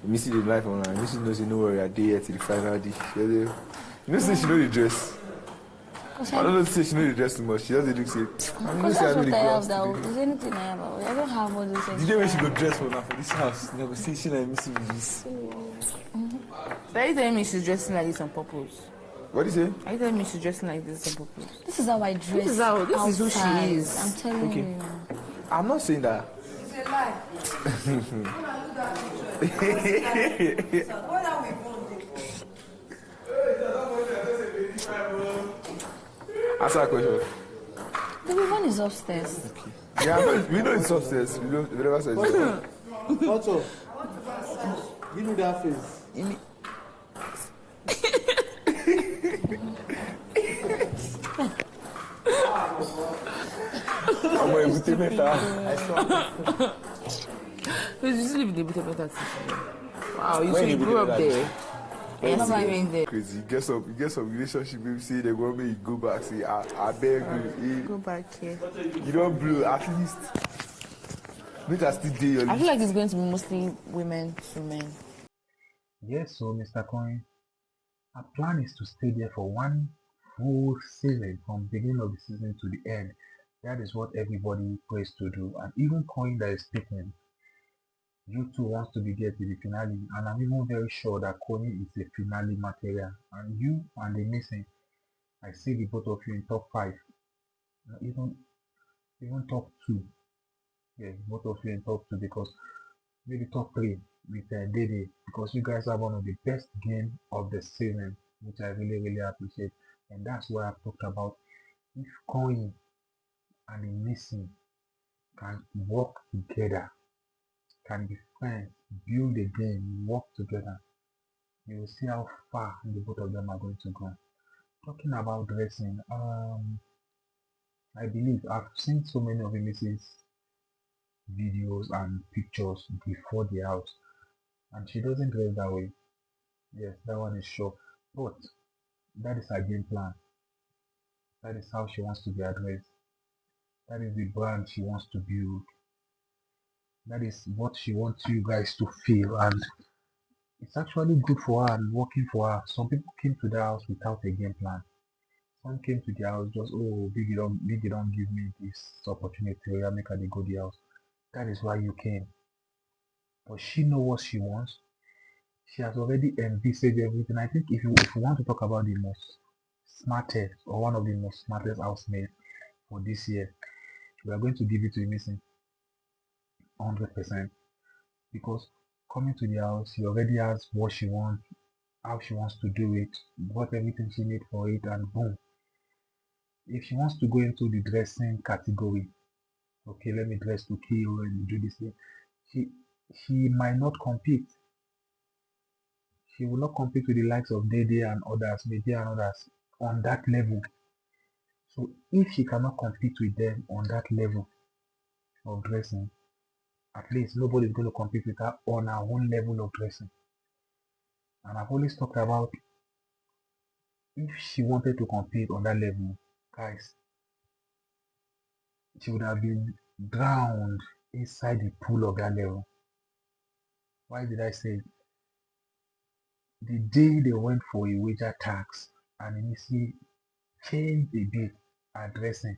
Imisi the life online. Imisi knows you know where you're there till the final day. You know, say she know the dress. I don't know say she know the dress too much. She doesn't look say. Because that's what I have now. Is anything I have? I don't have all those things. The day when she go dress for now for this house, never see she like Imisi with this. So are you telling me she's dressing like this on purpose? What do you say? Are you telling me she's dressing like this on purpose? This is how I dress. This is who she is. I'm telling Okay. you. I'm not saying that. It's a lie. What are we going to Answer that question. The ribbon is upstairs. Okay. Yeah, we know it's upstairs. We never said it's What's up? Give me that face. I'm going to take it. I saw. You just live in the better. Wow, you When should you grow live up in there. And you're living there. Crazy. Get some relationship. Maybe say they want me to go back. Say I beg you. Go back here. You don't blow at least. Make us still do your I feel like it's going to be mostly women to men. Yes, so Mr. Koyin, our plan is to stay there for one full season from beginning of the season to the end. That is what everybody prays to do. And even Koyin that is speaking, you two wants to be there to the finale. And I'm even very sure that Koyin is a finale material. And you and the missing, I see the both of you in top 5. Even top 2. Yes, both of you in top 2 because maybe top 3 with Dede because you guys have one of the best games of the season, which I really, really appreciate. And that's why I've talked about if Koyin and the missing can work together, can be friends, build a game, work together, you will see how far the both of them are going to go. Talking about dressing, I believe I've seen so many of Imisi's videos and pictures before the house, and she doesn't dress that way. Yes, that one is sure, but that is her game plan. That is how she wants to be addressed. That is the brand she wants to build. That is what she wants you guys to feel, and it's actually good for her and working for her. Some people came to the house without a game plan. Some came to the house just, oh, Biggie don't give me this opportunity, I make her go the house. That is why you came. But she knows what she wants. She has already envisaged everything. I think if you want to talk about the most smartest or one of the most smartest housemaids for this year, we are going to give it to Imisi 100% because coming to the house, she already has what she wants, how she wants to do it, what everything she needs for it, and boom. If she wants to go into the dressing category, okay, let me dress to kill and do this thing, she might not compete. She will not compete with the likes of Dede and others, Media and others on that level. So if she cannot compete with them on that level of dressing, at least nobody is going to compete with her on her own level of dressing. And I've always talked about if she wanted to compete on that level, guys, she would have been drowned inside the pool of that level. Why did I say it? The day they went for a wager tax and Imisi changed a bit her dressing,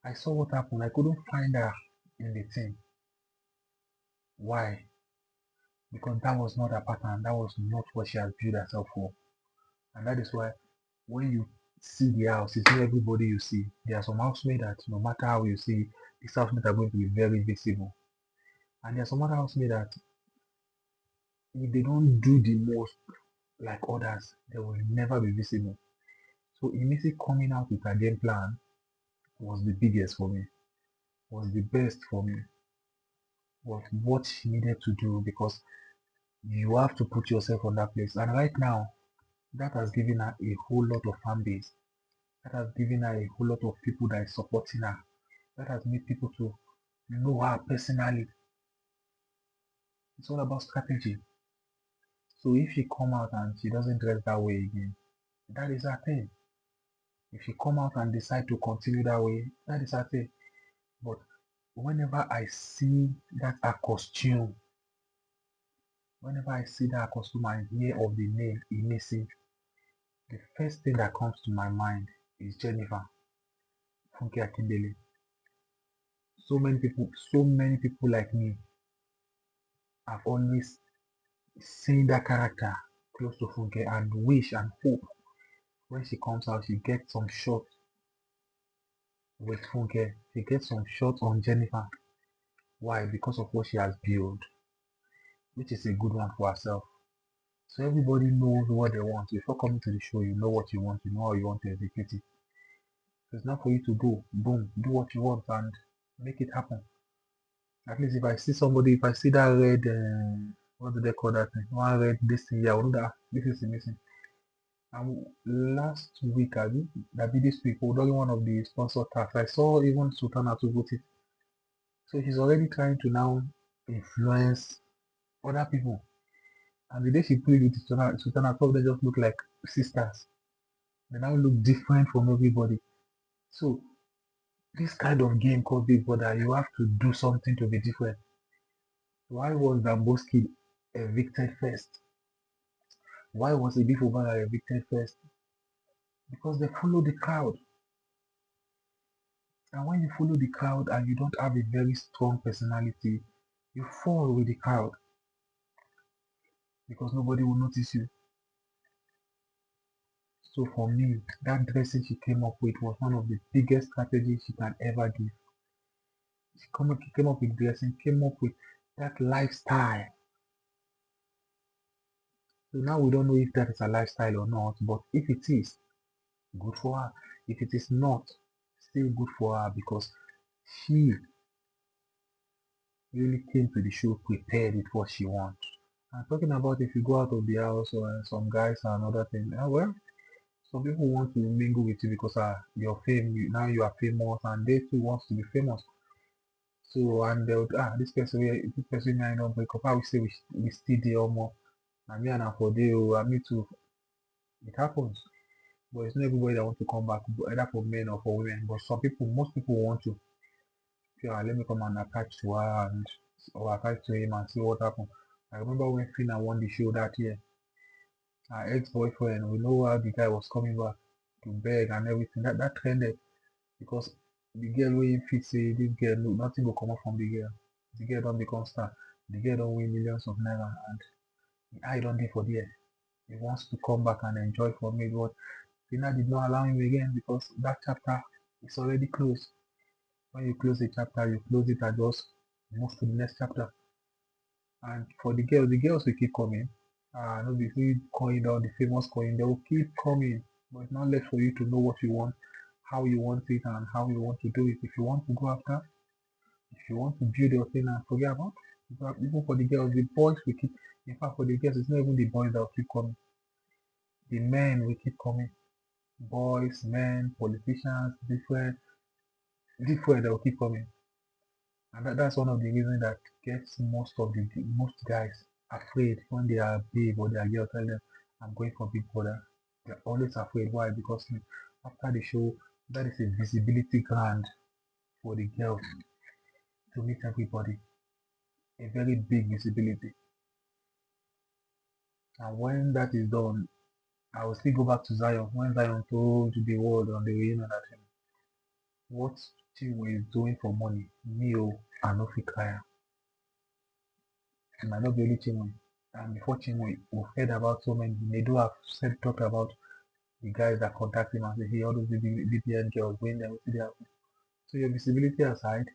I saw what happened. I couldn't find her in the team. Why? Because that was not her pattern. That was not what she has built herself for. And that is why when you see the house, it's not everybody you see. There are some housemates that no matter how you see, these housemates are going to be very visible. And there are some other housemates that if they don't do the most like others, they will never be visible. So Imisi coming out with a game plan was the biggest for me, was the best for me, was what she needed to do because you have to put yourself on that place. And right now, that has given her a whole lot of fan base. That has given her a whole lot of people that is supporting her. That has made people to know her personally. It's all about strategy. So if she come out and she doesn't dress that way again, that is her thing. If she come out and decide to continue that way, that is her thing. But whenever I see that her costume, Whenever I see that costume and hear of the name Imisi, the first thing that comes to my mind is Jennifer Funke Akindele. So many people like me have always seen that character close to Funke and wish and hope when she comes out, she gets some shots with Funke. She gets some shots on Jennifer. Why? Because of what she has built, which is a good one for herself. So everybody knows what they want. Before coming to the show, you know what you want, you know how you want to execute it. So it's not for you to go, boom, do what you want and make it happen. At least if I see somebody, if I see that red, what do they call that thing? One red this thing, yeah, I will know that this is missing. And last week, I did that be this week, during one of the sponsor tasks, I saw even Sultana to vote it. So she's already trying to now influence other people. And the day she played with Sultana, some of them just look like sisters. They now look different from everybody. So this kind of game called Big Brother, you have to do something to be different. Why was Damboski evicted first? Why was Ibif Obara evicted first? Because they follow the crowd. And when you follow the crowd and you don't have a very strong personality, you fall with the crowd because nobody will notice you. So for me, that dressing she came up with was one of the biggest strategies she can ever give. She came up with dressing, came up with that lifestyle. So now we don't know if that is a lifestyle or not, but if it is, good for her. If it is not, still good for her because she really came to the show prepared with what she wants. I'm talking about if you go out of the house or some guys and another thing. Well, some people want to mingle with you because you're now you are famous and they too want to be famous. So and they'll this person I don't break up. I will say we still there or more. And me and her for day and me too. It happens. But it's not everybody that wants to come back, either for men or for women. But most people want to. Yeah, let me come and attach to her or attach to him and see what happens. I remember when Fina won the show that year. Her ex-boyfriend, we know how the guy was coming back to beg and everything. That trended because the girl wey fit say this girl no nothing will come up from the girl. The girl don't become star. The girl don't win millions of naira and the eye don't dey for there. He wants to come back and enjoy from it, but Fina did not allow him again because that chapter is already closed. When you close a chapter, you close it and just move to the next chapter. And for the girls will keep coming. No be free Koyin down the famous Koyin, they will keep coming. But it's not left for you to know what you want, how you want it, and how you want to do it. If you want to go after, if you want to build your thing and forget about, even for the girls, the boys will keep. In fact, for the girls, it's not even the boys that will keep coming. The men will keep coming. Boys, men, politicians, different, they will keep coming. And that's one of the reasons that gets most guys afraid when they are babe or they are girl tell them I'm going for Big Brother. They're always afraid. Why? Because after the show, that is a visibility ground for the girls to meet everybody. A very big visibility. And when that is done, I will still go back to Zion. When Zion told the world on the reunion that what Chinwe is doing for money, me, I no fit cry. It might not be only Chinwe. And before Chinwe, we've heard about so many. They do have talked about the guys that contact him and say, hey, all those BPN girls going there, see there. So your visibility aside,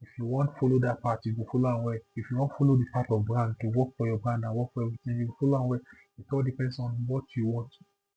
if you want to follow that part, you go follow and way. If you want to follow the part of brand to work for your brand and work for everything, you go follow and way. It all depends on what you want